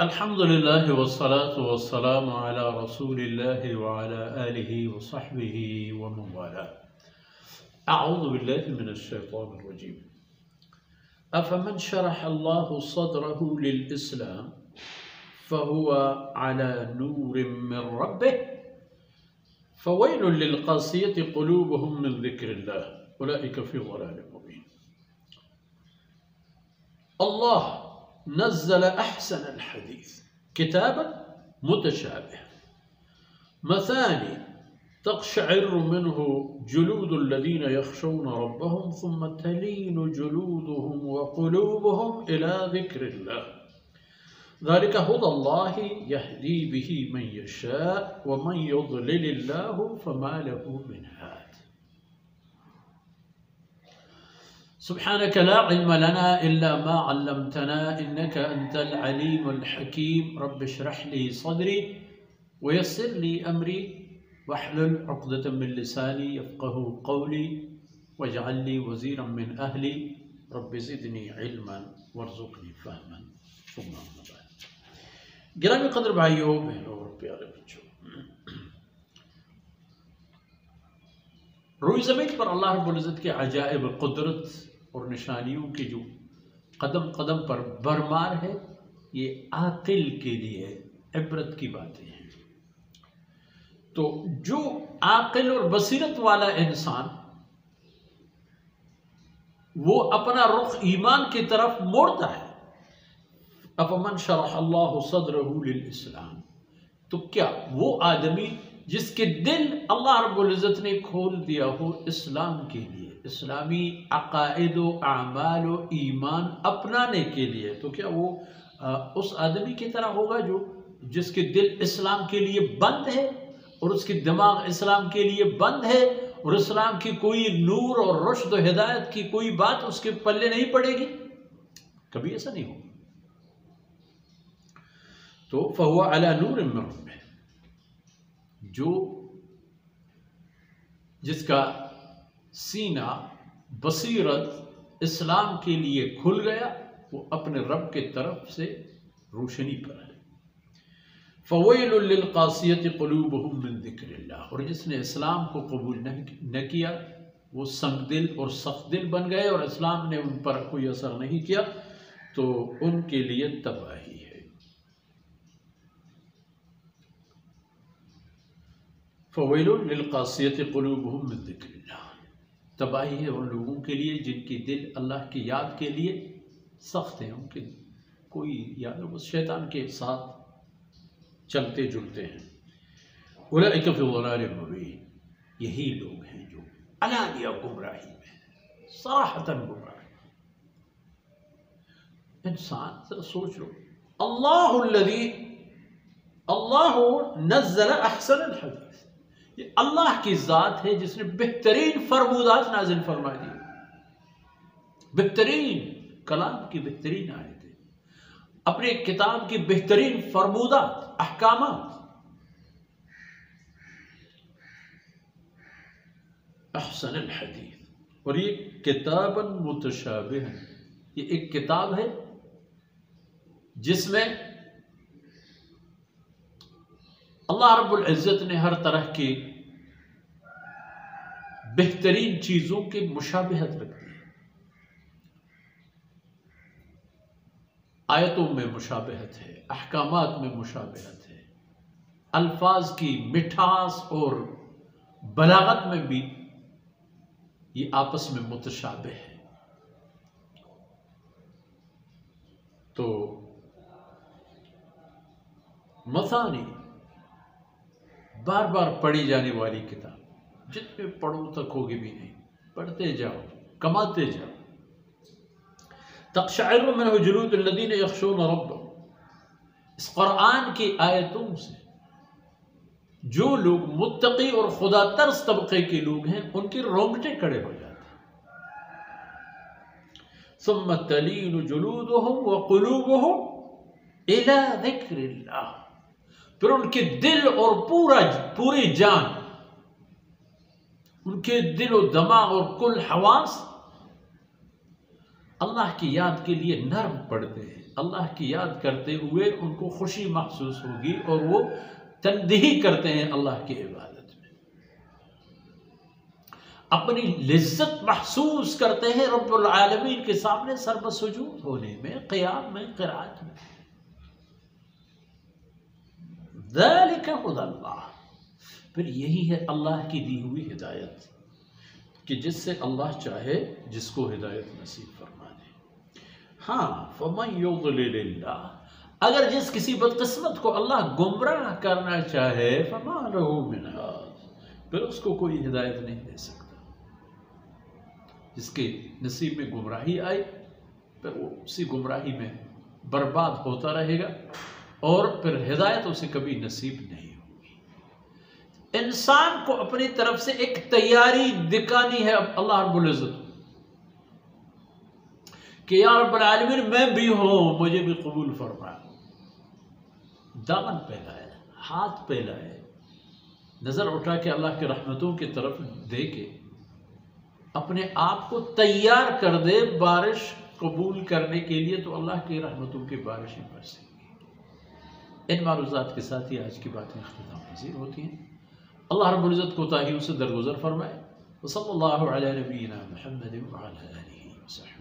الحمد لله والصلاة والسلام على رسول الله وعلى آله وصحبه ومن والاه أعوذ بالله من الشيطان الرجيم أفمن شرح الله صدره للإسلام فهو على نور من ربه فويل للقاسية قلوبهم من ذكر الله أولئك في ضلال مبين. الله نزل أحسن الحديث كتابا متشابه مثاني تقشعر منه جلود الذين يخشون ربهم ثم تلين جلودهم وقلوبهم إلى ذكر الله ذلك هدى الله يهدي به من يشاء ومن يضلل الله فما له من هاد. سبحانك لا علم لنا إلا ما علمتنا إنك أنت العليم الحكيم. رب اشرح لي صدري ويسر لي أمري واحلل عقدة من لساني يفقه قولي واجعل لي وزيرا من أهلي رب زدني علما وارزقني فهما. ثم أما بعد. گرامی قدر بھائیوں بہنوں اور پیارے بچوں، روئی زمین پر اللہ رب العزت کے عجائب قدرت اور نشانیوں کی جو قدم قدم پر برمار ہے، یہ عاقل کے لیے عبرت کی باتیں ہیں. تو جو عاقل اور بصیرت والا انسان وہ اپنا رخ ایمان کی طرف موڑتا ہے. افمن شرح اللہ صدرہ للاسلام، تو کیا وہ آدمی جس کے دل اللہ رب العزت نے کھول دیا ہو اسلام کے لیے، اسلامی عقائد و اعمال و ایمان اپنانے کے لیے، تو کیا وہ اس آدمی کی طرح ہوگا جس کے دل اسلام کے لیے بند ہے اور اس کے دماغ اسلام کے لیے بند ہے اور اسلام کی کوئی نور اور رشد و ہدایت کی کوئی بات اس کے پلے نہیں پڑے گی؟ کبھی ایسا نہیں ہوگا. تو فہو علی نور من ربہ، جس کا سینہ بصیرت اسلام کے لیے کھل گیا، وہ اپنے رب کے طرف سے روشنی پر ہے. فویل للقاسیۃ قلوبہم من ذکر اللہ، اور جس نے اسلام کو قبول نہ کیا وہ سنگ دل اور سخت دل بن گئے اور اسلام نے ان پر کوئی اثر نہیں کیا، تو ان کے لیے تباہی ہے. فویل للقاسیۃ قلوبہم من ذکر اللہ، تباہی ہے ان لوگوں کے لیے جن کی دل اللہ کی یاد کے لیے سخت ہیں، ان کے کوئی یاد ہے، بس شیطان کے ساتھ چلتے جلتے ہیں. اولئک فی ضلال مبین، یہی لوگ ہیں جو علانیہ گمراہی میں، صراحتاً گمراہی. انسان ذرا سوچ لو، اللہ نزل احسن الحدیث، یہ اللہ کی ذات ہے جس نے بہترین فرمودات نازل فرما دی، بہترین کلام کی بہترین آیتیں، اپنے کتاب کی بہترین فرمودات، احکامات. احسن الحدیث، اور یہ کتابا متشابہ، یہ ایک کتاب ہے جس میں اللہ رب العزت نے ہر طرح کی بہترین چیزوں کی مشابہت رکھ دی. آیتوں میں مشابہت ہے، احکامات میں مشابہت ہے، الفاظ کی مٹھاس اور بلاغت میں بھی یہ آپس میں متشابہ ہے. تو مثانی، بار بار پڑھی جانے والی کتاب، جتنے پڑھو تک ہوگی بھی نہیں، پڑھتے جاؤ، کماتے جاؤ. تقشعر منہ جلود الذین یخشون ربهم، اس قرآن کی آیتوں سے جو لوگ متقی اور خدا ترس طبقے کے لوگ ہیں ان کے رونگٹے کھڑے ہو جاتے ہیں. ثم تلین جلودهم وقلوبهم الی ذکر اللہ، پھر ان کے دل اور پوری جان، ان کے دل و دماغ اور کل حواس اللہ کی یاد کے لیے نرم پڑتے ہیں، اللہ کی یاد کرتے ہوئے ان کو خوشی محسوس ہوگی اور وہ تندہی کرتے ہیں اللہ کی عبادت میں، اپنی لذت محسوس کرتے ہیں رب العالمین کے سامنے سر بسجود ہونے میں، قیام میں، قرات میں۔ ذالک ھدی اللہ، پھر یہی ہے اللہ کی دی ہوئی ہدایت کہ جس سے اللہ چاہے جس کو ہدایت نصیب فرما دے۔ ہاں فمن یضلل اللہ، اگر جس کسی بدقسمت کو اللہ گمراہ کرنا چاہے فما لہ من ہاد، پھر اس کو کوئی ہدایت نہیں دے سکتا۔ جس کے نصیب میں گمراہی آئی پھر وہ اسی گمراہی میں برباد ہوتا رہے گا اور پھر ہدایت اسے کبھی نصیب نہیں ہوگی۔ انسان کو اپنی طرف سے ایک تیاری دکھانی ہے اللہ رب العزت کہ یا رب العالمین میں بھی ہوں، مجھے بھی قبول فرما۔ دامن پھیلائے، ہاتھ پھیلائے، نظر اٹھا کے اللہ کی رحمتوں کی طرف دے کے اپنے آپ کو تیار کر دے بارش قبول کرنے کے لیے، تو اللہ کی رحمتوں کی بارشیں برسیں گی۔ ان معروضات کے ساتھ ہی آج کی باتیں اختتام پذیر ہوتی ہیں۔ اللہ رب العزت کوتاہیوں سے درگزر فرمائے۔ وصلی اللہ علی نبینا محمد وعلی آلہ وصحبہ۔